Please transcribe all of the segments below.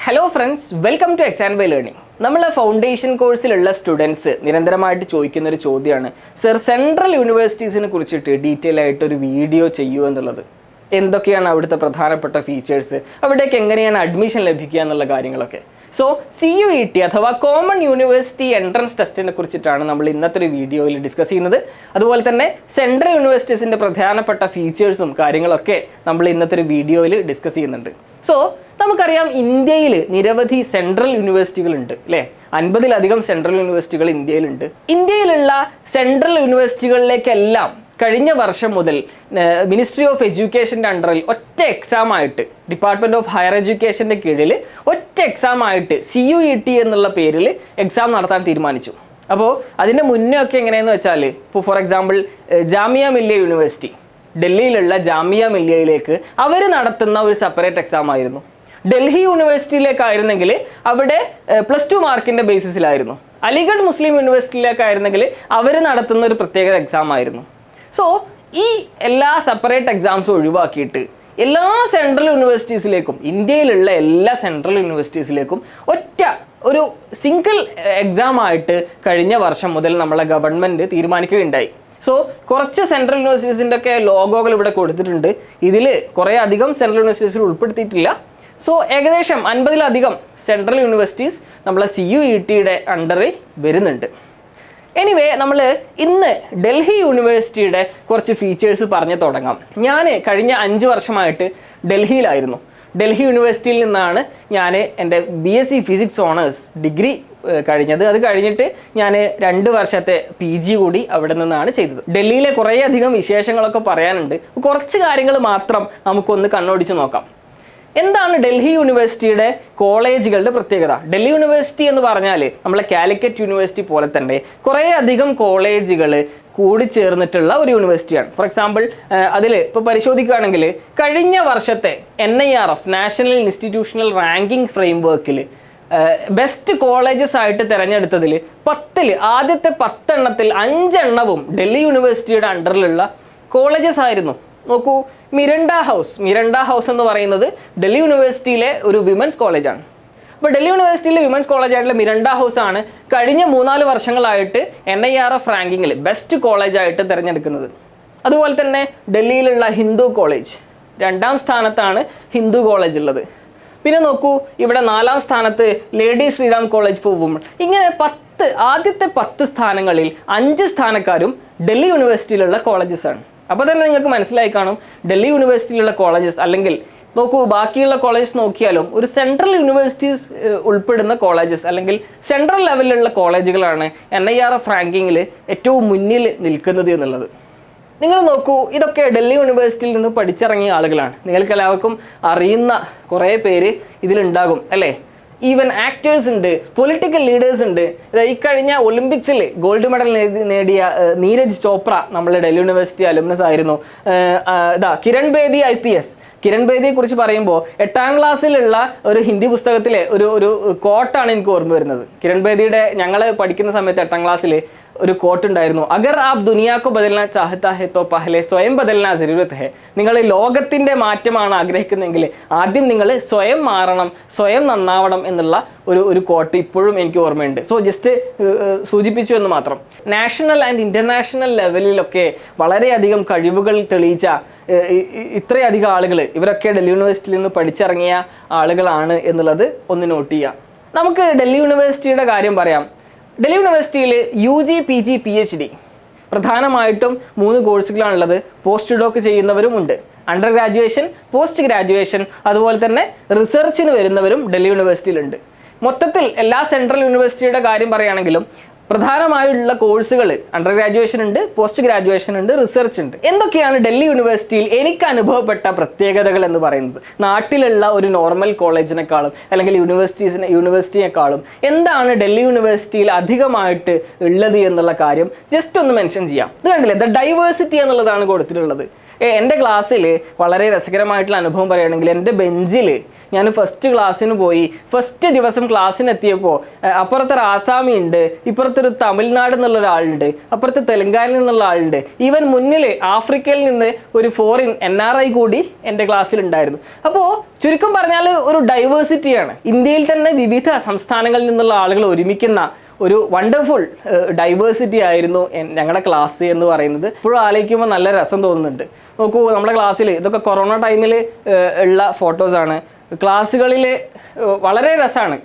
Hello friends, welcome to XandY Learning. നമ്മുടെ foundation കോഴ്സിലുള്ള students നിരന്തരമായിട്ട് ചോദിക്കുന്ന ഒരു ചോദ്യമാണ് സർ സെൻട്രൽ യൂണിവേഴ്സിറ്റീസിനെ കുറിച്ചിട്ട് ഡീറ്റെയിൽ ആയിട്ട് ഒരു വീഡിയോ ചെയ്യൂ എന്നുള്ളത്. എന്തൊക്കെയാണ് അവിടുത്തെ പ്രധാനപ്പെട്ട ഫീച്ചേഴ്സ്, അവിടേക്ക് എങ്ങനെയാണ് അഡ്മിഷൻ ലഭിക്കുക എന്നുള്ള കാര്യങ്ങളൊക്കെ. സോ CUET അഥവാ കോമൺ യൂണിവേഴ്സിറ്റി എൻട്രൻസ് ടെസ്റ്റിനെ കുറിച്ചിട്ടാണ് നമ്മൾ ഇന്നത്തെ ഒരു വീഡിയോയിൽ ഡിസ്കസ് ചെയ്യുന്നത്. അതുപോലെ തന്നെ സെൻട്രൽ യൂണിവേഴ്സിറ്റീസിൻ്റെ പ്രധാനപ്പെട്ട ഫീച്ചേഴ്സും കാര്യങ്ങളൊക്കെ നമ്മൾ ഇന്നത്തെ ഒരു വീഡിയോയിൽ ഡിസ്കസ് ചെയ്യുന്നുണ്ട്. സോ നമുക്കറിയാം ഇന്ത്യയിൽ നിരവധി സെൻട്രൽ യൂണിവേഴ്സിറ്റികളുണ്ട് അല്ലേ. 50-ലധികം സെൻട്രൽ യൂണിവേഴ്സിറ്റികൾ ഇന്ത്യയിലുണ്ട്. ഇന്ത്യയിലുള്ള സെൻട്രൽ യൂണിവേഴ്സിറ്റികളിലേക്കെല്ലാം കഴിഞ്ഞ വർഷം മുതൽ മിനിസ്ട്രി ഓഫ് എഡ്യൂക്കേഷൻ്റെ അണ്ടറിൽ ഒറ്റ എക്സാമായിട്ട് ഡിപ്പാർട്ട്മെൻറ്റ് ഓഫ് ഹയർ എഡ്യൂക്കേഷൻ്റെ കീഴിൽ ഒറ്റ എക്സാമായിട്ട് CUET എന്നുള്ള പേരിൽ എക്സാം നടത്താൻ തീരുമാനിച്ചു. അപ്പോൾ അതിൻ്റെ മുന്നേ ഒക്കെ എങ്ങനെയെന്ന് വെച്ചാൽ ഇപ്പോൾ for example Jamia Millia university, ഡൽഹിയിലുള്ള ജാമിയ മില്ലിയയിലേക്ക് അവർ നടത്തുന്ന ഒരു സെപ്പറേറ്റ് എക്സാം ആയിരുന്നു. ഡൽഹി യൂണിവേഴ്സിറ്റിയിലേക്കായിരുന്നെങ്കിൽ അവിടെ +2 മാർക്കിൻ്റെ ബേസിസിലായിരുന്നു. അലിഗഡ് മുസ്ലിം യൂണിവേഴ്സിറ്റിയിലേക്കായിരുന്നെങ്കിൽ അവർ നടത്തുന്ന ഒരു പ്രത്യേക എക്സാം ആയിരുന്നു. സോ ഈ എല്ലാ സെപ്പറേറ്റ് എക്സാംസും ഒഴിവാക്കിയിട്ട് എല്ലാ സെൻട്രൽ യൂണിവേഴ്സിറ്റീസിലേക്കും, ഇന്ത്യയിലുള്ള എല്ലാ സെൻട്രൽ യൂണിവേഴ്സിറ്റീസിലേക്കും ഒറ്റ ഒരു സിംഗിൾ എക്സാമായിട്ട് കഴിഞ്ഞ വർഷം മുതൽ നമ്മളെ ഗവൺമെൻറ് തീരുമാനിക്കുകയുണ്ടായി. സോ കുറച്ച് സെൻട്രൽ യൂണിവേഴ്സിറ്റീസിൻ്റെ ഒക്കെ ലോഗോകൾ ഇവിടെ കൊടുത്തിട്ടുണ്ട്. ഇതിൽ കുറേ അധികം സെൻട്രൽ യൂണിവേഴ്സിറ്റീസിൽ ഉൾപ്പെടുത്തിയിട്ടില്ല. സോ ഏകദേശം 50-ലധികം സെൻട്രൽ യൂണിവേഴ്സിറ്റീസ് നമ്മളെ CUETയുടെ അണ്ടറിൽ വരുന്നുണ്ട്. എനിവേ നമ്മൾ ഇന്ന് ഡൽഹി യൂണിവേഴ്സിറ്റിയുടെ കുറച്ച് ഫീച്ചേഴ്സ് പറഞ്ഞ് തുടങ്ങാം. ഞാൻ കഴിഞ്ഞ 5 വർഷമായിട്ട് ഡൽഹിയിലായിരുന്നു. ഡൽഹി യൂണിവേഴ്സിറ്റിയിൽ നിന്നാണ് ഞാൻ എൻ്റെ BSc ഫിസിക്സ് ഓണേഴ്സ് ഡിഗ്രി കഴിഞ്ഞത്. അത് കഴിഞ്ഞിട്ട് ഞാൻ 2 വർഷത്തെ PG കൂടി അവിടെ നിന്നാണ് ചെയ്തത്. ഡൽഹിയിലെ കുറേയധികം വിശേഷങ്ങളൊക്കെ പറയാനുണ്ട്. കുറച്ച് കാര്യങ്ങൾ മാത്രം നമുക്കൊന്ന് കണ്ണോടിച്ച് നോക്കാം. എന്താണ് ഡൽഹി യൂണിവേഴ്സിറ്റിയുടെ കോളേജുകളുടെ പ്രത്യേകത? ഡൽഹി യൂണിവേഴ്സിറ്റി എന്ന് പറഞ്ഞാൽ നമ്മളെ കാലിക്കറ്റ് യൂണിവേഴ്സിറ്റി പോലെ തന്നെ കുറേ അധികം കോളേജുകൾ കൂടിച്ചേർന്നിട്ടുള്ള ഒരു യൂണിവേഴ്സിറ്റിയാണ്. ഫോർ എക്സാമ്പിൾ അതിൽ ഇപ്പോൾ പരിശോധിക്കുകയാണെങ്കിൽ കഴിഞ്ഞ വർഷത്തെ NIRF നാഷണൽ ഇൻസ്റ്റിറ്റ്യൂഷണൽ റാങ്കിങ് ഫ്രെയിംവർക്കിൽ ബെസ്റ്റ് കോളേജസ് ആയിട്ട് തിരഞ്ഞെടുത്തതിൽ 10-ൽ ആദ്യത്തെ 10 എണ്ണത്തിൽ 5 എണ്ണവും ഡൽഹി യൂണിവേഴ്സിറ്റിയുടെ അണ്ടറിലുള്ള കോളേജസ് ആയിരുന്നു. നോക്കൂ, മിരണ്ട ഹൗസ് എന്ന് പറയുന്നത് ഡൽഹി യൂണിവേഴ്സിറ്റിയിലെ ഒരു വിമൻസ് കോളേജാണ്. അപ്പോൾ ഡൽഹി യൂണിവേഴ്സിറ്റിയിലെ വിമൻസ് കോളേജായിട്ടുള്ള മിരണ്ട ഹൗസ് ആണ് കഴിഞ്ഞ 3-4 വർഷങ്ങളായിട്ട് NIRF റാങ്കിങ്ങിൽ ബെസ്റ്റ് കോളേജായിട്ട് തിരഞ്ഞെടുക്കുന്നത്. അതുപോലെ തന്നെ ഡൽഹിയിലുള്ള ഹിന്ദു കോളേജ് 2ാം സ്ഥാനത്താണ് ഹിന്ദു കോളേജ് ഉള്ളത്. പിന്നെ നോക്കൂ, ഇവിടെ 4ാം സ്ഥാനത്ത് lady Shriram college for women. ഇങ്ങനെ ആദ്യത്തെ 10 സ്ഥാനങ്ങളിൽ 5 സ്ഥാനക്കാരും ഡൽഹി യൂണിവേഴ്സിറ്റിയിലുള്ള കോളേജസ് ആണ്. അപ്പോൾ തന്നെ നിങ്ങൾക്ക് മനസ്സിലായി കാണും ഡൽഹി യൂണിവേഴ്സിറ്റിയിലുള്ള കോളേജസ്, അല്ലെങ്കിൽ നോക്കൂ ബാക്കിയുള്ള കോളേജസ് നോക്കിയാലും ഒരു സെൻട്രൽ യൂണിവേഴ്സിറ്റീസ് ഉൾപ്പെടുന്ന കോളേജസ് അല്ലെങ്കിൽ സെൻട്രൽ ലെവലിലുള്ള കോളേജുകളാണ് NIRF റാങ്കിങ്ങിൽ ഏറ്റവും മുന്നിൽ നിൽക്കുന്നത് എന്നുള്ളത്. നിങ്ങൾ നോക്കൂ, ഇതൊക്കെ ഡൽഹി യൂണിവേഴ്സിറ്റിയിൽ നിന്ന് പഠിച്ചിറങ്ങിയ ആളുകളാണ്. നിങ്ങൾക്ക് എല്ലാവർക്കും അറിയുന്ന കുറേ പേര് ഇതിലുണ്ടാകും അല്ലേ. ഈവൻ ആക്ടേഴ്സ് ഉണ്ട്, പൊളിറ്റിക്കൽ ലീഡേഴ്സ് ഉണ്ട്. ഈ കഴിഞ്ഞ ഒളിമ്പിക്സിൽ ഗോൾഡ് മെഡൽ നേടിയ നീരജ് ചോപ്ര നമ്മളെ ഡൽഹി യൂണിവേഴ്സിറ്റി അലുമിനസ് ആയിരുന്നു. കിരൺ ബേദി IPS. കിരൺ ബേദിയെ കുറിച്ച് പറയുമ്പോൾ 8ാം ക്ലാസ്സിലുള്ള ഒരു ഹിന്ദി പുസ്തകത്തിലെ ഒരു കോട്ടാണ് എനിക്ക് ഓർമ്മ വരുന്നത്. കിരൺ ബേദിയുടെ ഞങ്ങൾ പഠിക്കുന്ന സമയത്ത് 8ാം ക്ലാസ്സിൽ ഒരു കോട്ട് ഉണ്ടായിരുന്നു, അഗർ ആപ് ദുനിയാക്കോ ബദൽന ചാഹത്താ ഹെ തോ പഹലെ സ്വയം ബദൽന ജറൂരത്ത് ഹെ. നിങ്ങൾ ലോകത്തിൻ്റെ മാറ്റമാണ് ആഗ്രഹിക്കുന്നതെങ്കിൽ ആദ്യം നിങ്ങൾ സ്വയം മാറണം, സ്വയം നന്നാവണം എന്നുള്ള ഒരു കോട്ട് ഇപ്പോഴും എനിക്ക് ഓർമ്മയുണ്ട്. സോ ജസ്റ്റ് സൂചിപ്പിച്ചു എന്ന് മാത്രം. നാഷണൽ ആൻഡ് ഇൻ്റർനാഷണൽ ലെവലിലൊക്കെ വളരെയധികം കഴിവുകൾ തെളിയിച്ച ഇത്രയധികം ആളുകൾ, ഇവരൊക്കെ ഡൽഹി യൂണിവേഴ്സിറ്റിയിൽ നിന്ന് പഠിച്ചിറങ്ങിയ ആളുകളാണ് എന്നുള്ളത് ഒന്ന് നോട്ട് ചെയ്യാം. നമുക്ക് ഡൽഹി യൂണിവേഴ്സിറ്റിയുടെ കാര്യം പറയാം. ഡൽഹി യൂണിവേഴ്സിറ്റിയിൽ UG PG PhD പ്രധാനമായിട്ടും 3 കോഴ്സുകളാണുള്ളത്. പോസ്റ്റ് ഡോക്ക് ചെയ്യുന്നവരും ഉണ്ട്, അണ്ടർ ഗ്രാജുവേഷൻ, പോസ്റ്റ് ഗ്രാജുവേഷൻ, അതുപോലെ തന്നെ റിസർച്ചിന് വരുന്നവരും ഡൽഹി യൂണിവേഴ്സിറ്റിയിലുണ്ട്. മൊത്തത്തിൽ എല്ലാ സെൻട്രൽ യൂണിവേഴ്സിറ്റിയുടെ കാര്യം പറയുകയാണെങ്കിലും പ്രധാനമായുള്ള കോഴ്സുകൾ അണ്ടർ ഗ്രാജുവേഷൻ ഉണ്ട്, പോസ്റ്റ് ഗ്രാജുവേഷൻ ഉണ്ട്, റിസർച്ച് ഉണ്ട്. എന്തൊക്കെയാണ് ഡൽഹി യൂണിവേഴ്സിറ്റിയിൽ എനിക്ക് അനുഭവപ്പെട്ട പ്രത്യേകതകൾ എന്ന് പറയുന്നത്? നാട്ടിലുള്ള ഒരു നോർമൽ കോളേജിനേക്കാളും അല്ലെങ്കിൽ യൂണിവേഴ്സിറ്റിയെക്കാളും എന്താണ് ഡൽഹി യൂണിവേഴ്സിറ്റിയിൽ അധികമായിട്ട് ഉള്ളത് എന്നുള്ള കാര്യം ജസ്റ്റ് ഒന്ന് മെൻഷൻ ചെയ്യാം. ഇത് കണ്ടില്ലേ, ദ ഡൈവേഴ്സിറ്റി എന്നുള്ളതാണ് കൊടുത്തിട്ടുള്ളത്. എൻ്റെ ക്ലാസ്സിൽ വളരെ രസകരമായിട്ടുള്ള അനുഭവം പറയുകയാണെങ്കിൽ എൻ്റെ ബെഞ്ചിൽ ഞാൻ ഫസ്റ്റ് ക്ലാസ്സിന് പോയി ഫസ്റ്റ് ദിവസം ക്ലാസ്സിനെത്തിയപ്പോൾ അപ്പുറത്തൊരു ആസാമി ഉണ്ട്, ഇപ്പുറത്തൊരു തമിഴ്നാട് എന്നുള്ള ഒരാളുണ്ട്, അപ്പുറത്ത് തെലങ്കാനയിൽ നിന്നുള്ള ആളുണ്ട്, ഈവൻ മുന്നിൽ ആഫ്രിക്കയിൽ നിന്ന് ഒരു ഫോറിൻ NRI കൂടി എൻ്റെ ക്ലാസ്സിലുണ്ടായിരുന്നു. അപ്പോൾ ചുരുക്കം പറഞ്ഞാൽ ഒരു ഡൈവേഴ്സിറ്റിയാണ്. ഇന്ത്യയിൽ തന്നെ വിവിധ സംസ്ഥാനങ്ങളിൽ നിന്നുള്ള ആളുകൾ ഒരുമിക്കുന്ന ഒരു വണ്ടർഫുൾ ഡൈവേഴ്സിറ്റി ആയിരുന്നു ഞങ്ങളുടെ ക്ലാസ് എന്ന് പറയുന്നത്. ഇപ്പോഴും ആലോചിക്കുമ്പോൾ നല്ല രസം തോന്നുന്നുണ്ട്. നോക്കൂ, നമ്മുടെ ക്ലാസ്സിൽ ഇതൊക്കെ കൊറോണ ടൈമിൽ ഉള്ള ഫോട്ടോസാണ്. ക്ലാസ്സുകളിൽ വളരെ രസമാണ്.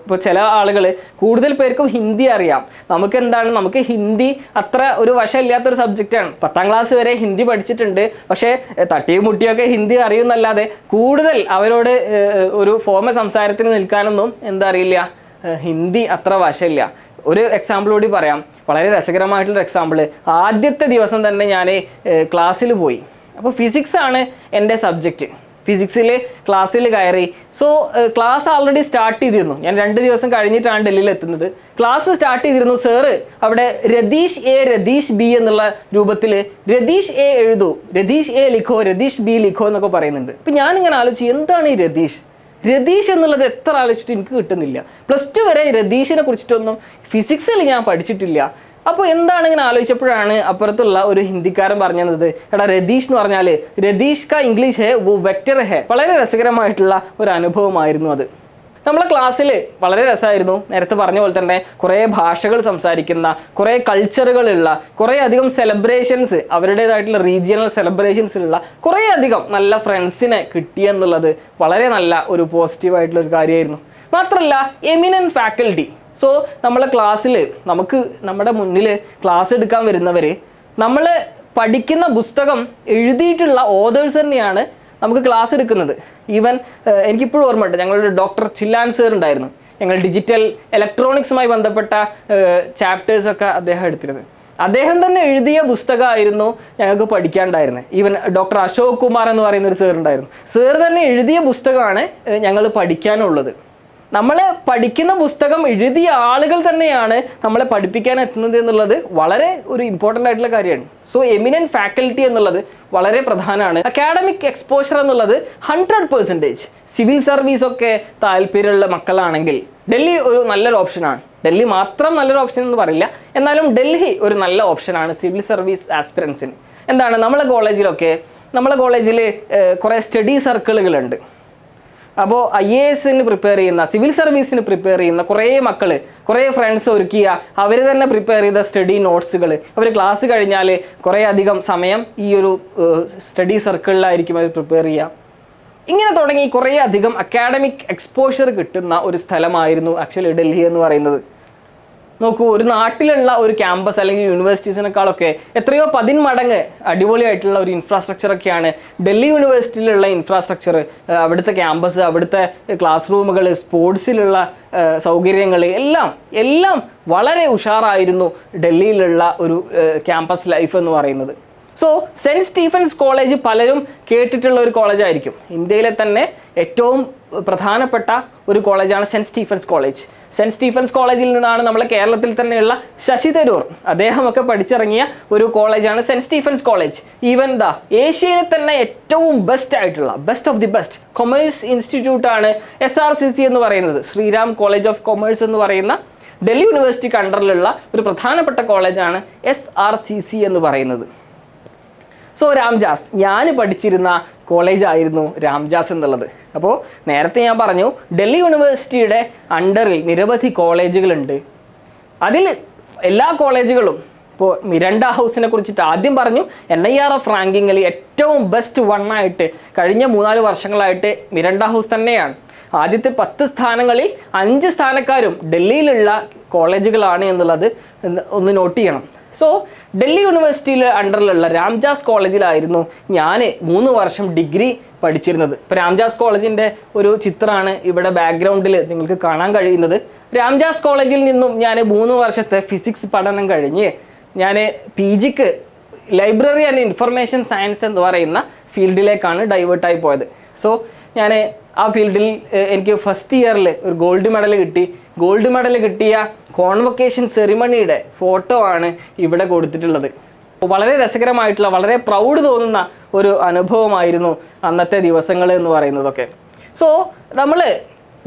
ഇപ്പോൾ ചില ആളുകൾ, കൂടുതൽ പേർക്കും ഹിന്ദി അറിയാം. നമുക്ക് ഹിന്ദി അത്ര ഒരു വശമില്ലാത്തൊരു സബ്ജക്റ്റാണ്. 10ാം ക്ലാസ് വരെ ഹിന്ദി പഠിച്ചിട്ടുണ്ട്. പക്ഷേ തട്ടിയും മുട്ടിയൊക്കെ ഹിന്ദി അറിയുന്നല്ലാതെ കൂടുതൽ അവരോട് ഒരു ഫോമൽ സംസാരത്തിന് നിൽക്കാനൊന്നും അറിയില്ല, ഹിന്ദി അത്ര വശമില്ല. ഒരു എക്സാമ്പിൾ കൂടി പറയാം, വളരെ രസകരമായിട്ടുള്ളൊരു എക്സാമ്പിൾ. ആദ്യത്തെ ദിവസം തന്നെ ഞാൻ ക്ലാസ്സിൽ പോയി. അപ്പോൾ ഫിസിക്സ് ആണ് എൻ്റെ സബ്ജക്റ്റ്. ഫിസിക്സിൽ ക്ലാസ്സിൽ കയറി. സോ ക്ലാസ് ആൾറെഡി സ്റ്റാർട്ട് ചെയ്തിരുന്നു. ഞാൻ 2 ദിവസം കഴിഞ്ഞിട്ടാണ് ഡൽഹിയിൽ എത്തുന്നത്. ക്ലാസ് സ്റ്റാർട്ട് ചെയ്തിരുന്നു. സാറ് അവിടെ രതീഷ് എ രതീഷ് ബി എന്നുള്ള രൂപത്തിൽ രതീഷ് എ എഴുതൂ, രതീഷ് എ ലിഖോ, രതീഷ് ബി ലിഖോ എന്നൊക്കെ പറയുന്നുണ്ട്. അപ്പം ഞാനിങ്ങനെ ആലോചിച്ചു, എന്താണ് ഈ രതീഷ് എന്നുള്ളത് എത്ര ആലോചിച്ചിട്ട് എനിക്ക് കിട്ടുന്നില്ല. +2 വരെ രതീഷിനെ കുറിച്ചിട്ടൊന്നും ഫിസിക്സിൽ ഞാൻ പഠിച്ചിട്ടില്ല. അപ്പോൾ എന്താണ് ഇങ്ങനെ ആലോചിച്ചപ്പോഴാണ് അപ്പുറത്തുള്ള ഒരു ഹിന്ദിക്കാരൻ പറഞ്ഞത്, എടാ രതീഷ് എന്ന് പറഞ്ഞാൽ രതീഷ് കാ ഇംഗ്ലീഷ് ഹേ വോ വെക്ടർ ഹേ. വളരെ രസകരമായിട്ടുള്ള ഒരു അനുഭവമായിരുന്നു അത്. നമ്മളെ ക്ലാസ്സിൽ വളരെ രസമായിരുന്നു. നേരത്തെ പറഞ്ഞ പോലെ തന്നെ കുറേ ഭാഷകൾ സംസാരിക്കുന്ന, കുറേ കൾച്ചറുകളുള്ള, കുറേ അധികം സെലിബ്രേഷൻസ്, അവരുടേതായിട്ടുള്ള റീജിയണൽ സെലിബ്രേഷൻസിലുള്ള കുറേ അധികം നല്ല ഫ്രണ്ട്സിനെ കിട്ടിയെന്നുള്ളത് വളരെ നല്ല ഒരു പോസിറ്റീവായിട്ടുള്ളൊരു കാര്യമായിരുന്നു. മാത്രമല്ല എമിനൻറ്റ് ഫാക്കൽറ്റി. സോ നമ്മളെ ക്ലാസ്സിൽ നമ്മുടെ മുന്നിൽ ക്ലാസ് എടുക്കാൻ വരുന്നവർ നമ്മൾ പഠിക്കുന്ന പുസ്തകം എഴുതിയിട്ടുള്ള ഓതേഴ്സ് തന്നെയാണ് നമുക്ക് ക്ലാസ് എടുക്കുന്നത്. ഈവൻ എനിക്കിപ്പോഴും ഓർമ്മയുണ്ട്, ഞങ്ങളുടെ ഡോക്ടർ ചില്ലാൻ സർ ഉണ്ടായിരുന്നു. ഞങ്ങൾ ഡിജിറ്റൽ ഇലക്ട്രോണിക്സുമായി ബന്ധപ്പെട്ട ചാപ്റ്റേഴ്സൊക്കെ അദ്ദേഹം എടുത്തിരുന്നത്. അദ്ദേഹം തന്നെ എഴുതിയ പുസ്തകമായിരുന്നു ഞങ്ങൾക്ക് പഠിക്കാനുണ്ടായിരുന്നത്. ഈവൻ ഡോക്ടർ അശോക് കുമാർ എന്ന് പറയുന്ന ഒരു സർ ഉണ്ടായിരുന്നു. സർ തന്നെ എഴുതിയ പുസ്തകമാണ് ഞങ്ങൾ പഠിക്കാനുള്ളത്. നമ്മൾ പഠിക്കുന്ന പുസ്തകം എഴുതിയ ആളുകൾ തന്നെയാണ് നമ്മളെ പഠിപ്പിക്കാൻ എത്തുന്നത് എന്നുള്ളത് വളരെ ഒരു ഇമ്പോർട്ടൻ്റ് ആയിട്ടുള്ള കാര്യമാണ്. സോ എമിനൻറ്റ് ഫാക്കൽറ്റി എന്നുള്ളത് വളരെ പ്രധാനമാണ്. അക്കാഡമിക് എക്സ്പോഷർ എന്നുള്ളത് 100%. സിവിൽ സർവീസൊക്കെ താല്പര്യമുള്ള മക്കളാണെങ്കിൽ ഡൽഹി ഒരു നല്ലൊരു ഓപ്ഷനാണ്. ഡൽഹി മാത്രം നല്ലൊരു ഓപ്ഷൻ എന്ന് പറയില്ല, എന്നാലും ഡൽഹി ഒരു നല്ല ഓപ്ഷനാണ് സിവിൽ സർവീസ് ആസ്പിറൻസിന്. എന്താണ്, നമ്മളെ കോളേജിൽ കുറേ സ്റ്റഡി സർക്കിളുകളുണ്ട്. അപ്പോൾ IASന് പ്രിപ്പയർ ചെയ്യുന്ന, സിവിൽ സർവീസിന് പ്രിപ്പയർ ചെയ്യുന്ന കുറേ ഫ്രണ്ട്സ് ഒരുക്കിയ, അവർ തന്നെ പ്രിപ്പയർ ചെയ്ത സ്റ്റഡി നോട്ട്സുകൾ അവർ ക്ലാസ് കഴിഞ്ഞാൽ കുറേ അധികം സമയം ഈ ഒരു സ്റ്റഡി സർക്കിളിലായിരിക്കും അവർ പ്രിപ്പയർ ചെയ്യുക. ഇങ്ങനെ തുടങ്ങി കുറേ അധികം അക്കാഡമിക് എക്സ്പോഷർ കിട്ടുന്ന ഒരു സ്ഥലമായിരുന്നു ആക്ച്വലി ഡൽഹി എന്ന് പറയുന്നത്. നോക്കൂ, ഒരു നാട്ടിലുള്ള ഒരു ക്യാമ്പസ് അല്ലെങ്കിൽ യൂണിവേഴ്സിറ്റീസിനേക്കാളൊക്കെ എത്രയോ 10 മടങ്ങ് അടിപൊളിയായിട്ടുള്ള ഒരു ഇൻഫ്രാസ്ട്രക്ചറൊക്കെയാണ് ഡൽഹി യൂണിവേഴ്സിറ്റിയിലുള്ള ഇൻഫ്രാസ്ട്രക്ചർ. അവിടുത്തെ ക്യാമ്പസ്, അവിടുത്തെ ക്ലാസ് റൂമുകൾ, സ്പോർട്സിലുള്ള സൗകര്യങ്ങൾ എല്ലാം വളരെ ഉഷാറായിരുന്നു ഡൽഹിയിലുള്ള ഒരു ക്യാമ്പസ് ലൈഫ് എന്ന് പറയുന്നത്. സോ സെൻറ്റ് സ്റ്റീഫൻസ് കോളേജ് പലരും കേട്ടിട്ടുള്ള ഒരു കോളേജായിരിക്കും. ഇന്ത്യയിലെ തന്നെ ഏറ്റവും പ്രധാനപ്പെട്ട ഒരു കോളേജാണ് saint Stephen's college. Saint Stephen's കോളേജിൽ നിന്നാണ് നമ്മളെ കേരളത്തിൽ തന്നെയുള്ള ശശി തരൂർ, അദ്ദേഹമൊക്കെ പഠിച്ചിറങ്ങിയ ഒരു കോളേജാണ് സെൻറ്റ് സ്റ്റീഫൻസ് കോളേജ്. ഈവൻ ഏഷ്യയിലെ തന്നെ ഏറ്റവും best of the best commerce ഇൻസ്റ്റിറ്റ്യൂട്ടാണ് SRCC എന്ന് പറയുന്നത്. ശ്രീരാം കോളേജ് ഓഫ് കൊമേഴ്സ് എന്ന് പറയുന്ന ഡൽഹി യൂണിവേഴ്സിറ്റിക്ക് അണ്ടറിലുള്ള ഒരു പ്രധാനപ്പെട്ട കോളേജാണ് SRCC എന്ന് പറയുന്നത്. സോ രാംജാസ്, ഞാൻ പഠിച്ചിരുന്ന കോളേജായിരുന്നു രാംജാസ് എന്നുള്ളത്. അപ്പോൾ നേരത്തെ ഞാൻ പറഞ്ഞു, ഡൽഹി യൂണിവേഴ്സിറ്റിയുടെ അണ്ടറിൽ നിരവധി കോളേജുകളുണ്ട്. അതിൽ എല്ലാ കോളേജുകളും, ഇപ്പോൾ മിരണ്ട ഹൗസിനെ കുറിച്ചിട്ട് ആദ്യം പറഞ്ഞു, NIRF റാങ്കിങ്ങിൽ ഏറ്റവും ബെസ്റ്റ് 1 ആയിട്ട് കഴിഞ്ഞ 3-4 വർഷങ്ങളായിട്ട് മിരണ്ട ഹൗസ് തന്നെയാണ്. ആദ്യത്തെ 10 സ്ഥാനങ്ങളിൽ 5 സ്ഥാനക്കാരും ഡൽഹിയിലുള്ള കോളേജുകളാണ് എന്നുള്ളത് ഒന്ന് നോട്ട് ചെയ്യണം. സോ ഡൽഹി യൂണിവേഴ്സിറ്റിയിൽ അണ്ടറിലുള്ള രാംജാസ് കോളേജിലായിരുന്നു ഞാൻ 3 വർഷം ഡിഗ്രി പഠിച്ചിരുന്നത്. ഇപ്പോൾ രാംജാസ് കോളേജിൻ്റെ ഒരു ചിത്രമാണ് ഇവിടെ ബാക്ക്ഗ്രൗണ്ടിൽ നിങ്ങൾക്ക് കാണാൻ കഴിയുന്നത്. രാംജാസ് കോളേജിൽ നിന്നും ഞാൻ 3 വർഷത്തെ ഫിസിക്സ് പഠനം കഴിഞ്ഞ് ഞാൻ PGക്ക് ലൈബ്രറി ആൻഡ് ഇൻഫർമേഷൻ സയൻസ് എന്ന് പറയുന്ന ഫീൽഡിലേക്കാണ് ഡൈവേർട്ടായി പോയത്. സോ ഞാൻ ആ ഫീൽഡിൽ എനിക്ക് ഫസ്റ്റ് ഇയറിൽ ഒരു ഗോൾഡ് മെഡൽ കിട്ടി. ഗോൾഡ് മെഡൽ കിട്ടിയ കോൺവൊക്കേഷൻ സെറിമണിയുടെ ഫോട്ടോ ആണ് ഇവിടെ കൊടുത്തിട്ടുള്ളത്. വളരെ രസകരമായിട്ടുള്ള വളരെ പ്രൗഡ് തോന്നുന്ന ഒരു അനുഭവമായിരുന്നു അന്നത്തെ ദിവസങ്ങൾ എന്ന് പറയുന്നതൊക്കെ. സോ നമ്മൾ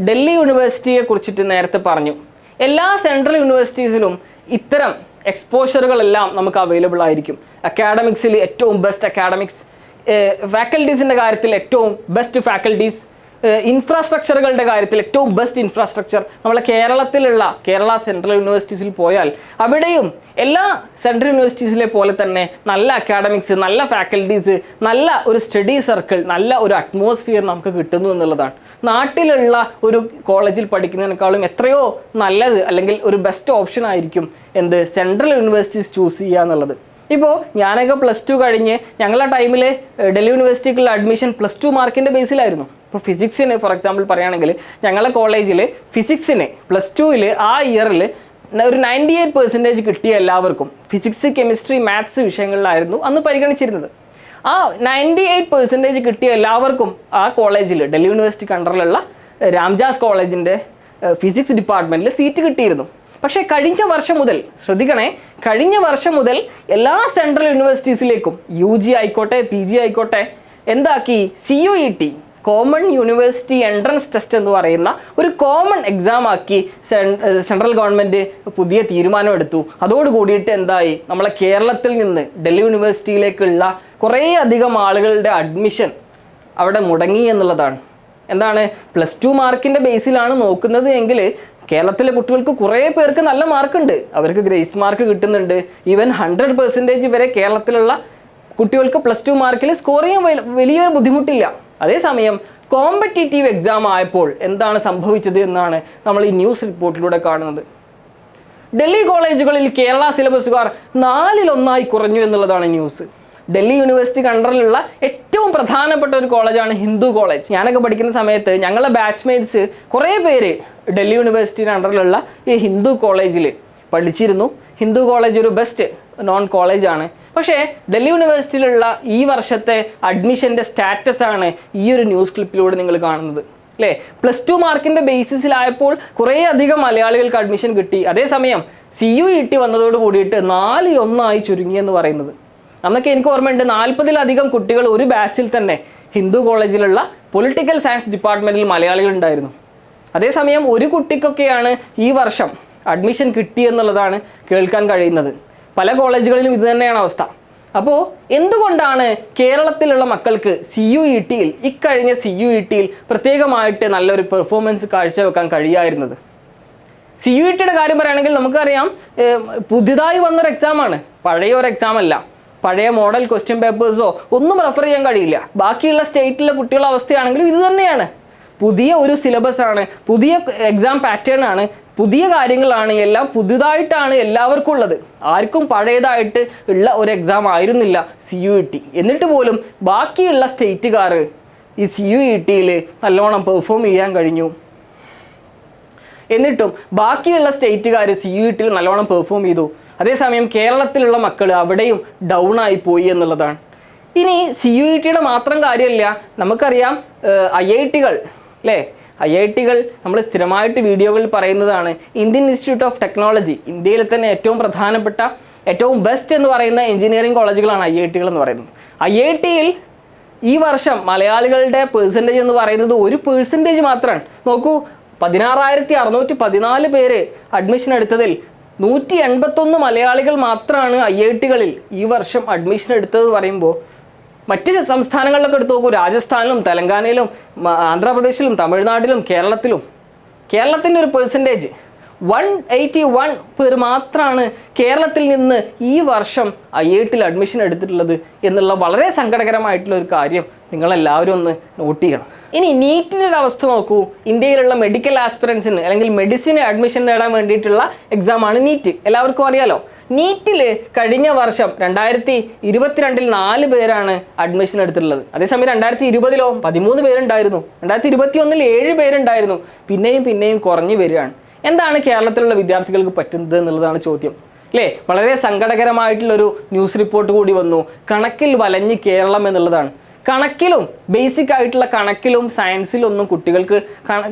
ഡൽഹി യൂണിവേഴ്സിറ്റിയെ കുറിച്ചിട്ട് നേരത്തെ പറഞ്ഞു. എല്ലാ സെൻട്രൽ യൂണിവേഴ്സിറ്റീസിലും ഇത്തരം എക്സ്പോഷറുകളെല്ലാം നമുക്ക് അവൈലബിൾ ആയിരിക്കും. അക്കാഡമിക്സിൽ ഏറ്റവും ബെസ്റ്റ് അക്കാഡമിക്സ്, ഫാക്കൽറ്റീസിൻ്റെ കാര്യത്തിൽ ഏറ്റവും ബെസ്റ്റ് ഫാക്കൽറ്റീസ്, ഇൻഫ്രാസ്ട്രക്ചറുകളുടെ കാര്യത്തിൽ ഏറ്റവും ബെസ്റ്റ് ഇൻഫ്രാസ്ട്രക്ചർ. നമ്മളെ കേരള സെൻട്രൽ യൂണിവേഴ്സിറ്റീസിൽ പോയാൽ അവിടെയും എല്ലാ സെൻട്രൽ യൂണിവേഴ്സിറ്റീസിലെ പോലെ തന്നെ നല്ല അക്കാഡമിക്സ്, നല്ല ഫാക്കൽറ്റീസ്, നല്ല ഒരു സ്റ്റഡി സർക്കിൾ, നല്ല ഒരു അറ്റ്മോസ്ഫിയർ നമുക്ക് കിട്ടുന്നു എന്നുള്ളതാണ്. നാട്ടിലുള്ള ഒരു കോളേജിൽ പഠിക്കുന്നതിനേക്കാളും എത്രയോ നല്ലത് അല്ലെങ്കിൽ ഒരു ബെസ്റ്റ് ഓപ്ഷൻ ആയിരിക്കും എന്ത് സെൻട്രൽ യൂണിവേഴ്സിറ്റീസ് ചൂസ് ചെയ്യുക എന്നുള്ളത്. ഇപ്പോൾ ഞാനൊക്കെ +2 കഴിഞ്ഞ് ഞങ്ങളുടെ ടൈമിൽ ഡൽഹി യൂണിവേഴ്സിറ്റിക്കുള്ള അഡ്മിഷൻ +2 മാർക്കിൻ്റെ ബേസിലായിരുന്നു. ഇപ്പോൾ ഫിസിക്സിന് ഫോർ എക്സാമ്പിൾ പറയുകയാണെങ്കിൽ ഞങ്ങളുടെ കോളേജിൽ ഫിസിക്സിന് +2 ആ ഇയറിൽ ഒരു 98% കിട്ടിയ എല്ലാവർക്കും ഫിസിക്സ്, കെമിസ്ട്രി, മാത്സ് വിഷയങ്ങളിലായിരുന്നു അന്ന് പരിഗണിച്ചിരുന്നത്. ആ 98% കിട്ടിയ എല്ലാവർക്കും ആ കോളേജിൽ ഡൽഹി യൂണിവേഴ്സിറ്റിക്ക് അണ്ടറിലുള്ള രാംജാസ് കോളേജിൻ്റെ ഫിസിക്സ് ഡിപ്പാർട്ട്മെൻറ്റിൽ സീറ്റ് കിട്ടിയിരുന്നു. പക്ഷേ കഴിഞ്ഞ വർഷം മുതൽ ശ്രദ്ധിക്കണേ, കഴിഞ്ഞ വർഷം മുതൽ എല്ലാ സെൻട്രൽ യൂണിവേഴ്സിറ്റീസിലേക്കും UG ആയിക്കോട്ടെ PG ആയിക്കോട്ടെ എന്താക്കി, CUET common university entrance test എന്ന് പറയുന്ന ഒരു കോമൺ എക്സാം ആക്കി സെൻട്രൽ ഗവൺമെൻറ് പുതിയ തീരുമാനമെടുത്തു. അതോടുകൂടിയിട്ട് എന്തായി, നമ്മളെ കേരളത്തിൽ നിന്ന് ഡൽഹി യൂണിവേഴ്സിറ്റിയിലേക്കുള്ള കുറേ അധികം ആളുകളുടെ അഡ്മിഷൻ അവിടെ മുടങ്ങി എന്നുള്ളതാണ്. എന്താണ്, +2 മാർക്കിൻ്റെ ബേസിലാണ് നോക്കുന്നത് എങ്കിൽ കേരളത്തിലെ കുട്ടികൾക്ക് കുറേ പേർക്ക് നല്ല മാർക്കുണ്ട്, അവർക്ക് ഗ്രേസ് മാർക്ക് കിട്ടുന്നുണ്ട്. ഈവൻ 100% വരെ കേരളത്തിലുള്ള കുട്ടികൾക്ക് +2 മാർക്കിൽ സ്കോർ ചെയ്യാൻ വലിയൊരു ബുദ്ധിമുട്ടില്ല. അതേസമയം കോമ്പറ്റീറ്റീവ് എക്സാം ആയപ്പോൾ എന്താണ് സംഭവിച്ചത് എന്നാണ് നമ്മൾ ഈ ന്യൂസ് റിപ്പോർട്ടിലൂടെ കാണുന്നത്. ഡൽഹി കോളേജുകളിൽ കേരള സിലബസുകാർ 4-1 കുറഞ്ഞു എന്നുള്ളതാണ് ന്യൂസ്. ഡൽഹി യൂണിവേഴ്സിറ്റിക്ക് അണ്ടറിലുള്ള ഏറ്റവും പ്രധാനപ്പെട്ട ഒരു കോളേജാണ് ഹിന്ദു കോളേജ്. ഞാനൊക്കെ പഠിക്കുന്ന സമയത്ത് ഞങ്ങളുടെ ബാച്ച്മേറ്റ്സ് കുറേ പേര് ഡൽഹി യൂണിവേഴ്സിറ്റിയുടെ അണ്ടറിലുള്ള ഈ ഹിന്ദു കോളേജിൽ പഠിച്ചിരുന്നു. ഹിന്ദു കോളേജ് ഒരു ബെസ്റ്റ് നോൺ കോളേജാണ്. പക്ഷേ ഡൽഹി യൂണിവേഴ്സിറ്റിയിലുള്ള ഈ വർഷത്തെ അഡ്മിഷൻ്റെ സ്റ്റാറ്റസ് ആണ് ഈ ഒരു ന്യൂസ് ക്ലിപ്പിലൂടെ നിങ്ങൾ കാണുന്നത് അല്ലേ. +2 മാർക്കിൻ്റെ ബേസിസിലായപ്പോൾ കുറേ അധികം മലയാളികൾക്ക് അഡ്മിഷൻ കിട്ടി. അതേസമയം CUET വന്നതോട് കൂടിയിട്ട് 4-1 ചുരുങ്ങിയെന്ന് പറയുന്നത്. അന്നൊക്കെ എനിക്ക് ഓർമ്മയുണ്ട് 40-ലധികം കുട്ടികൾ ഒരു ബാച്ചിൽ തന്നെ ഹിന്ദു കോളേജിലുള്ള പൊളിറ്റിക്കൽ സയൻസ് ഡിപ്പാർട്ട്മെൻറ്റിൽ മലയാളികളുണ്ടായിരുന്നു. അതേസമയം ഒരു കുട്ടിക്കൊക്കെയാണ് ഈ വർഷം അഡ്മിഷൻ കിട്ടിയെന്നുള്ളതാണ് കേൾക്കാൻ കഴിയുന്നത്. പല കോളേജുകളിലും ഇത് തന്നെയാണ് അവസ്ഥ. അപ്പോൾ എന്തുകൊണ്ടാണ് കേരളത്തിലുള്ള മക്കൾക്ക് CUET-യിൽ ഇക്കഴിഞ്ഞ CUET-യിൽ പ്രത്യേകമായിട്ട് നല്ലൊരു പെർഫോമൻസ് കാഴ്ചവെക്കാൻ കഴിയായിരുന്നത്? CUET-യുടെ കാര്യം പറയുകയാണെങ്കിൽ നമുക്കറിയാം പുതിയതായി വന്നൊരു എക്സാമാണ്, പഴയ ഒരു എക്സാം അല്ല. പഴയ മോഡൽ ക്വസ്റ്റ്യൻ പേപ്പേഴ്സോ ഒന്നും റെഫർ ചെയ്യാൻ കഴിയില്ല. ബാക്കിയുള്ള സ്റ്റേറ്റിലെ കുട്ടികളുടെ അവസ്ഥയാണെങ്കിലും ഇത് തന്നെയാണ്. പുതിയ ഒരു സിലബസ് ആണ്, പുതിയ എക്സാം പാറ്റേൺ ആണ്, പുതിയ കാര്യങ്ങളാണ്, എല്ലാം പുതുതായിട്ടാണ് എല്ലാവർക്കും ഉള്ളത്. ആർക്കും പഴയതായിട്ട് ഉള്ള ഒരു എക്സാം ആയിരുന്നില്ല CUET. എന്നിട്ട് പോലും ബാക്കിയുള്ള സ്റ്റേറ്റുകാർ ഈ CUET-യിൽ നല്ലോണം പെർഫോം ചെയ്യാൻ കഴിഞ്ഞു. എന്നിട്ടും ബാക്കിയുള്ള സ്റ്റേറ്റുകാർ CUET-ൽ നല്ലോണം പെർഫോം ചെയ്തു. അതേസമയം കേരളത്തിലുള്ള മക്കൾ അവിടെയും ഡൗൺ ആയി പോയി എന്നുള്ളതാണ്. ഇനി CUET-യുടെ മാത്രം കാര്യമല്ല, നമുക്കറിയാം IIT-കൾ അല്ലേ. IIT-കൾ നമ്മൾ സ്ഥിരമായിട്ട് വീഡിയോകളിൽ പറയുന്നതാണ്. ഇന്ത്യൻ ഇൻസ്റ്റിറ്റ്യൂട്ട് ഓഫ് ടെക്നോളജി, ഇന്ത്യയിലെ തന്നെ ഏറ്റവും പ്രധാനപ്പെട്ട ഏറ്റവും ബെസ്റ്റ് എന്ന് പറയുന്ന എഞ്ചിനീയറിംഗ് കോളേജുകളാണ് IIT-കൾ എന്ന് പറയുന്നത്. IIT-യിൽ ഈ വർഷം മലയാളികളുടെ പെർസെൻറ്റേജ് എന്ന് പറയുന്നത് 1% മാത്രമാണ്. നോക്കൂ, 16,614 പേര് അഡ്മിഷൻ എടുത്തതിൽ 181 മലയാളികൾ മാത്രമാണ് IIT-കളിൽ ഈ വർഷം അഡ്മിഷൻ എടുത്തതെന്ന് പറയുമ്പോൾ മറ്റ് സംസ്ഥാനങ്ങളിലൊക്കെ എടുത്ത് നോക്കൂ, രാജസ്ഥാനിലും തെലങ്കാനയിലും ആന്ധ്രാപ്രദേശിലും തമിഴ്നാട്ടിലും കേരളത്തിൻ്റെ ഒരു പെർസെൻറ്റേജ് 181 പേർ മാത്രമാണ് കേരളത്തിൽ നിന്ന് ഈ വർഷം IIT-ൽ അഡ്മിഷൻ എടുത്തിട്ടുള്ളത് എന്നുള്ള വളരെ സങ്കടകരമായിട്ടുള്ള ഒരു കാര്യം നിങ്ങളെല്ലാവരും ഒന്ന് നോട്ട് ചെയ്യണം. ഇനി നീറ്റിൻ്റെ ഒരു അവസ്ഥ നോക്കൂ. ഇന്ത്യയിലുള്ള മെഡിക്കൽ ആസ്പിറൻസിന് അല്ലെങ്കിൽ മെഡിസിന് അഡ്മിഷൻ നേടാൻ വേണ്ടിയിട്ടുള്ള എക്സാമാണ് നീറ്റ്. എല്ലാവർക്കും അറിയാലോ. നീറ്റിൽ കഴിഞ്ഞ വർഷം 2022-ൽ 4 പേരാണ് അഡ്മിഷൻ എടുത്തിട്ടുള്ളത്. അതേസമയം 2020-ലോ 13 പേരുണ്ടായിരുന്നു. 2021-ൽ 7 പേരുണ്ടായിരുന്നു. പിന്നെയും കുറഞ്ഞു വരികയാണ്. എന്താണ് കേരളത്തിലുള്ള വിദ്യാർത്ഥികൾക്ക് പറ്റുന്നത് എന്നുള്ളതാണ് ചോദ്യം അല്ലേ. വളരെ സങ്കടകരമായിട്ടുള്ളൊരു ന്യൂസ് റിപ്പോർട്ട് കൂടി വന്നു. കണക്കിൽ വലഞ്ഞ് കേരളം എന്നുള്ളതാണ്. കണക്കിലും ബേസിക് ആയിട്ടുള്ള കണക്കിലും സയൻസിലൊന്നും കുട്ടികൾക്ക്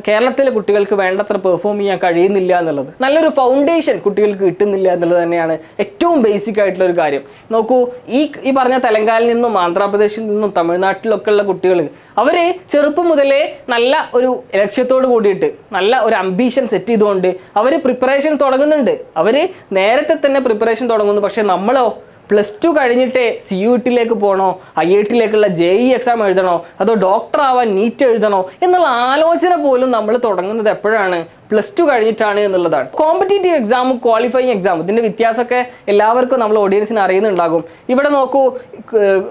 കേരളത്തിലെ കുട്ടികൾക്ക് വേണ്ടത്ര പെർഫോം ചെയ്യാൻ കഴിയുന്നില്ല എന്നുള്ളത്, നല്ലൊരു ഫൗണ്ടേഷൻ കുട്ടികൾക്ക് കിട്ടുന്നില്ല എന്നുള്ളത് തന്നെയാണ് ഏറ്റവും ബേസിക് ആയിട്ടുള്ള ഒരു കാര്യം. നോക്കൂ, ഈ പറഞ്ഞ തെലങ്കാനയിൽ നിന്നും ആന്ധ്രാപ്രദേശിൽ നിന്നും തമിഴ്നാട്ടിലൊക്കെ ഉള്ള കുട്ടികൾ അവർ ചെറുപ്പം മുതലേ നല്ല ഒരു ലക്ഷ്യത്തോട് കൂടിയിട്ട് നല്ല ഒരു അംബീഷൻ സെറ്റ് ചെയ്തുകൊണ്ട് അവർ പ്രിപ്പറേഷൻ തുടങ്ങുന്നുണ്ട്. അവർ നേരത്തെ തന്നെ പ്രിപ്പറേഷൻ തുടങ്ങുന്നു. പക്ഷേ നമ്മളോ +2 കഴിഞ്ഞിട്ടേ CUET പോകണോ, IITiലേക്കുള്ള JEE എക്സാം എഴുതണോ, അതോ ഡോക്ടർ ആവാൻ നീറ്റ് എഴുതണോ എന്നുള്ള ആലോചന പോലും നമ്മൾ തുടങ്ങുന്നത് എപ്പോഴാണ്? +2 കഴിഞ്ഞിട്ടാണ് എന്നുള്ളതാണ്. കോമ്പറ്റേറ്റീവ് എക്സാമും ക്വാളിഫയിങ് എക്സാമും ഇതിൻ്റെ വ്യത്യാസമൊക്കെ എല്ലാവർക്കും നമ്മൾ ഓഡിയൻസിന് അറിയുന്നുണ്ടാകും. ഇവിടെ നോക്കൂ,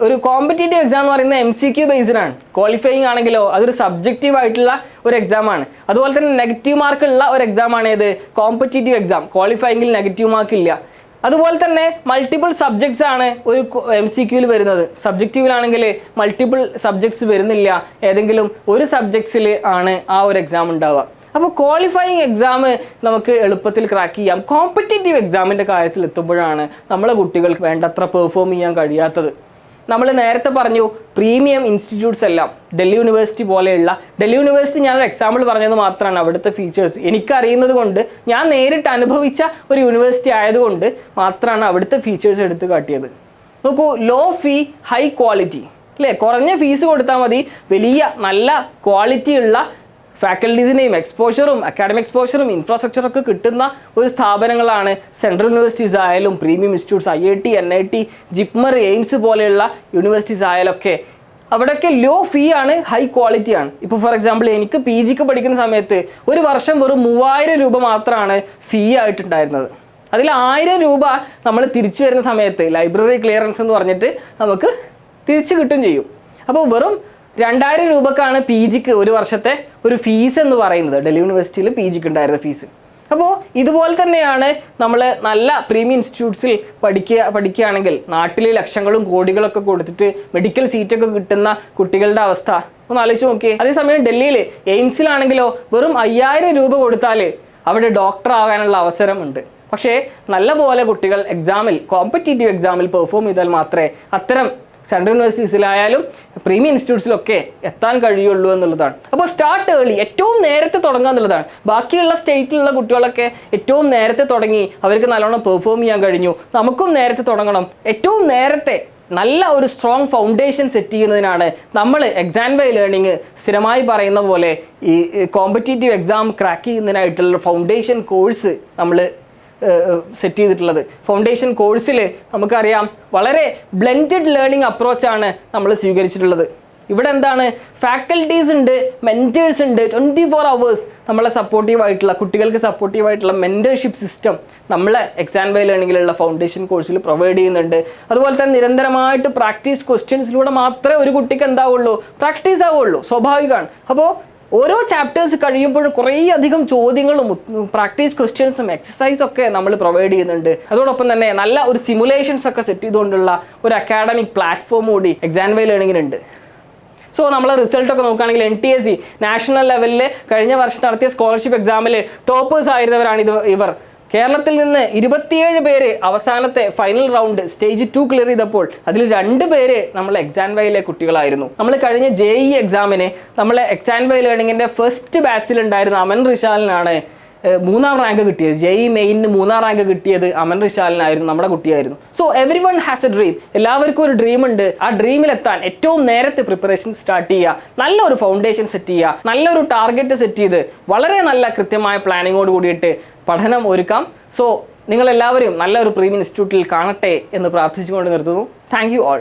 ഒരു കോമ്പറ്റേറ്റീവ് എക്സാം എന്ന് പറയുന്നത് MCQ ബേസ്ഡാണ്. ക്വാളിഫയിങ് ആണെങ്കിലോ അതൊരു സബ്ജക്റ്റീവ് ആയിട്ടുള്ള ഒരു എക്സാമാണ്. അതുപോലെ തന്നെ നെഗറ്റീവ് മാർക്കുള്ള ഒരു എക്സാമാണ് ഏത്? Competitive exam. ക്വാളിഫയിങ്ങിൽ നെഗറ്റീവ് മാർക്ക് ഇല്ല. അതുപോലെ തന്നെ മൾട്ടിപ്പിൾ സബ്ജക്ട്സ് ആണ് ഒരു MCQയിൽ വരുന്നത്. സബ്ജക്റ്റീവിലാണെങ്കിൽ മൾട്ടിപ്പിൾ സബ്ജക്ട്സ് വരുന്നില്ല, ഏതെങ്കിലും ഒരു സബ്ജക്ട്സിൽ ആണ് ആ ഒരു എക്സാം ഉണ്ടാവുക. അപ്പോൾ ക്വാളിഫയിങ് എക്സാം നമുക്ക് എളുപ്പത്തിൽ ക്രാക്ക് ചെയ്യാം. കോമ്പറ്റേറ്റീവ് എക്സാമിൻ്റെ കാര്യത്തിൽ എത്തുമ്പോഴാണ് നമ്മളെ കുട്ടികൾക്ക് വേണ്ടത്ര പെർഫോം ചെയ്യാൻ കഴിയാത്തത്. നമ്മൾ നേരത്തെ പറഞ്ഞു, പ്രീമിയം ഇൻസ്റ്റിറ്റ്യൂട്ട്സ് എല്ലാം ഡൽഹി യൂണിവേഴ്സിറ്റി പോലെയുള്ള, ഡൽഹി യൂണിവേഴ്സിറ്റി ഞാനൊരു എക്സാമ്പിൾ പറഞ്ഞത് മാത്രമാണ്. അവിടുത്തെ ഫീച്ചേഴ്സ് എനിക്കറിയുന്നത് കൊണ്ട്, ഞാൻ നേരിട്ട് അനുഭവിച്ച ഒരു യൂണിവേഴ്സിറ്റി ആയതുകൊണ്ട് മാത്രമാണ് അവിടുത്തെ ഫീച്ചേഴ്സ് എടുത്ത് കാട്ടിയത്. നോക്കൂ, ലോ ഫീ ഹൈ ക്വാളിറ്റി അല്ലേ? കുറഞ്ഞ ഫീസ് കൊടുത്താൽ മതി, വലിയ നല്ല ക്വാളിറ്റി ഉള്ള ഫാക്കൽറ്റീസിനെയും എക്സ്പോഷറും അക്കാഡമിക് എക്സ്പോഷറും ഇൻഫ്രാസ്ട്രക്ചറൊക്കെ കിട്ടുന്ന ഒരു സ്ഥാപനങ്ങളാണ് സെൻട്രൽ യൂണിവേഴ്സിറ്റീസ് ആയാലും premium institutes IIT, NIT, JIPMER, AIIMS പോലെയുള്ള യൂണിവേഴ്സിറ്റീസ് ആയാലൊക്കെ അവിടെയൊക്കെ ലോ ഫീ ആണ്, ഹൈ ക്വാളിറ്റി ആണ്. ഇപ്പോൾ ഫോർ എക്സാമ്പിൾ എനിക്ക് PG പഠിക്കുന്ന സമയത്ത് ഒരു വർഷം വെറും 3000 രൂപ മാത്രമാണ് ഫീ ആയിട്ടുണ്ടായിരുന്നത്. അതിൽ 1000 രൂപ നമ്മൾ തിരിച്ചു വരുന്ന സമയത്ത് ലൈബ്രറി ക്ലിയറൻസ് എന്ന് പറഞ്ഞിട്ട് നമുക്ക് തിരിച്ചു കിട്ടും ചെയ്യും. അപ്പോൾ വെറും 2000 രൂപക്കാണ് PGക്ക് ഒരു വർഷത്തെ ഒരു ഫീസ് എന്ന് പറയുന്നത്. ഡൽഹി യൂണിവേഴ്സിറ്റിയിൽ PGക്ക് ഉണ്ടായിരുന്ന ഫീസ്. അപ്പോൾ ഇതുപോലെ തന്നെയാണ് നമ്മൾ നല്ല പ്രീമിയം ഇൻസ്റ്റിറ്റ്യൂട്ട്സിൽ പഠിക്കുകയാണെങ്കിൽ നാട്ടിൽ ലക്ഷങ്ങളും കോടികളൊക്കെ കൊടുത്തിട്ട് മെഡിക്കൽ സീറ്റൊക്കെ കിട്ടുന്ന കുട്ടികളുടെ അവസ്ഥ ഒന്ന് ആലോചിച്ച് നോക്കിയേ. അതേസമയം ഡൽഹിയിൽ എയിംസിലാണെങ്കിലോ വെറും 5000 രൂപ കൊടുത്താൽ അവിടെ ഡോക്ടർ ആകാനുള്ള അവസരമുണ്ട്. പക്ഷേ നല്ല പോലെ കുട്ടികൾ എക്സാമിൽ, കോമ്പറ്റേറ്റീവ് എക്സാമിൽ പെർഫോം ചെയ്താൽ മാത്രമേ അത്തരം സെൻട്രൽ യൂണിവേഴ്സിറ്റീസിലായാലും പ്രീമിയം ഇൻസ്റ്റിറ്റ്യൂട്ട്സിലൊക്കെ എത്താൻ കഴിയുള്ളൂ എന്നുള്ളതാണ്. അപ്പോൾ സ്റ്റാർട്ട് ഏർലി, ഏറ്റവും നേരത്തെ തുടങ്ങുക എന്നുള്ളതാണ്. ബാക്കിയുള്ള സ്റ്റേറ്റിലുള്ള കുട്ടികളൊക്കെ ഏറ്റവും നേരത്തെ തുടങ്ങി, അവർക്ക് നല്ലോണം പെർഫോം ചെയ്യാൻ കഴിഞ്ഞു. നമുക്കും നേരത്തെ തുടങ്ങണം. ഏറ്റവും നേരത്തെ നല്ല ഒരു സ്ട്രോങ് ഫൗണ്ടേഷൻ സെറ്റ് ചെയ്യുന്നതിനാണ് നമ്മൾ XandY ലേണിംഗ് സ്ഥിരമായി പറയുന്ന പോലെ ഈ കോമ്പറ്റേറ്റീവ് എക്സാം ക്രാക്ക് ചെയ്യുന്നതിനായിട്ടുള്ള ഫൗണ്ടേഷൻ കോഴ്സ് നമ്മൾ സെറ്റ് ചെയ്തിട്ടുള്ളത്. ഫൗണ്ടേഷൻ കോഴ്സിൽ നമുക്കറിയാം വളരെ ബ്ലെൻഡഡ് ലേണിംഗ് അപ്രോച്ചാണ് നമ്മൾ സ്വീകരിച്ചിട്ടുള്ളത്. ഇവിടെ എന്താണ്, ഫാക്കൽറ്റീസ് ഉണ്ട്, മെൻറ്റേഴ്സ് ഉണ്ട്, 24 hours നമ്മളെ സപ്പോർട്ടീവായിട്ടുള്ള, കുട്ടികൾക്ക് സപ്പോർട്ടീവായിട്ടുള്ള മെൻറ്റർഷിപ്പ് സിസ്റ്റം നമ്മളെ XandY ലേണിങ്ങിലുള്ള ഫൗണ്ടേഷൻ കോഴ്സിൽ പ്രൊവൈഡ് ചെയ്യുന്നുണ്ട്. അതുപോലെ തന്നെ നിരന്തരമായിട്ട് പ്രാക്ടീസ് ക്വസ്റ്റ്യൻസിലൂടെ മാത്രമേ ഒരു കുട്ടിക്ക് എന്താവുള്ളൂ, പ്രാക്ടീസ് ആവുള്ളൂ, സ്വാഭാവികമാണ്. അപ്പോൾ ഓരോ ചാപ്റ്റേഴ്സ് കഴിയുമ്പോഴും കുറേ അധികം ചോദ്യങ്ങളും പ്രാക്ടീസ് ക്വസ്റ്റ്യൻസും എക്സസൈസും ഒക്കെ നമ്മൾ പ്രൊവൈഡ് ചെയ്യുന്നുണ്ട്. അതോടൊപ്പം തന്നെ നല്ല ഒരു സിമുലേഷൻസ് ഒക്കെ സെറ്റ് ചെയ്തുകൊണ്ടുള്ള ഒരു അക്കാഡമിക് പ്ലാറ്റ്ഫോം കൂടി XandY ലേണിങ്ങിനുണ്ട്. സോ നമ്മളെ റിസൾട്ടൊക്കെ നോക്കുകയാണെങ്കിൽ NTSE നാഷണൽ ലെവലിൽ കഴിഞ്ഞ വർഷം നടത്തിയ സ്കോളർഷിപ്പ് എക്സാമിൽ ടോപ്പേഴ്സ് ആയിരുന്നവരാണ് ഇവർ. കേരളത്തിൽ നിന്ന് 27 പേര് അവസാനത്തെ ഫൈനൽ റൗണ്ട് സ്റ്റേജ് 2 ക്ലിയർ ചെയ്തപ്പോൾ അതിൽ 2 പേര് നമ്മളെ XandYയിലെ കുട്ടികളായിരുന്നു. നമ്മൾ കഴിഞ്ഞ JEE എക്സാമിന് നമ്മളെ XandY ലേണിങ്ങിൻ്റെ ഫസ്റ്റ് ബാച്ചിലുണ്ടായിരുന്ന അമൻ റിഷാലിനാണ് 3ാം റാങ്ക് കിട്ടിയത്. JEE മെയിനിന് 3ാം റാങ്ക് കിട്ടിയത് അമൻ റിഷാലിനായിരുന്നു, നമ്മുടെ കുട്ടിയായിരുന്നു. So every one has A dream. എല്ലാവർക്കും ഒരു ഡ്രീം ഉണ്ട്. ആ ഡ്രീമിലെത്താൻ ഏറ്റവും നേരത്തെ പ്രിപ്പറേഷൻ സ്റ്റാർട്ട് ചെയ്യുക, നല്ലൊരു ഫൗണ്ടേഷൻ സെറ്റ് ചെയ്യുക, നല്ലൊരു ടാർഗറ്റ് സെറ്റ് ചെയ്ത് വളരെ നല്ല കൃത്യമായ പ്ലാനിങ്ങോട് കൂടിയിട്ട് പഠനം ഒരുക്കാം. സോ നിങ്ങളെല്ലാവരും നല്ലൊരു പ്രീമിയം ഇൻസ്റ്റിറ്റ്യൂട്ടിൽ കാണട്ടെ എന്ന് പ്രാർത്ഥിച്ചുകൊണ്ട് നിർത്തുന്നു. Thank you all.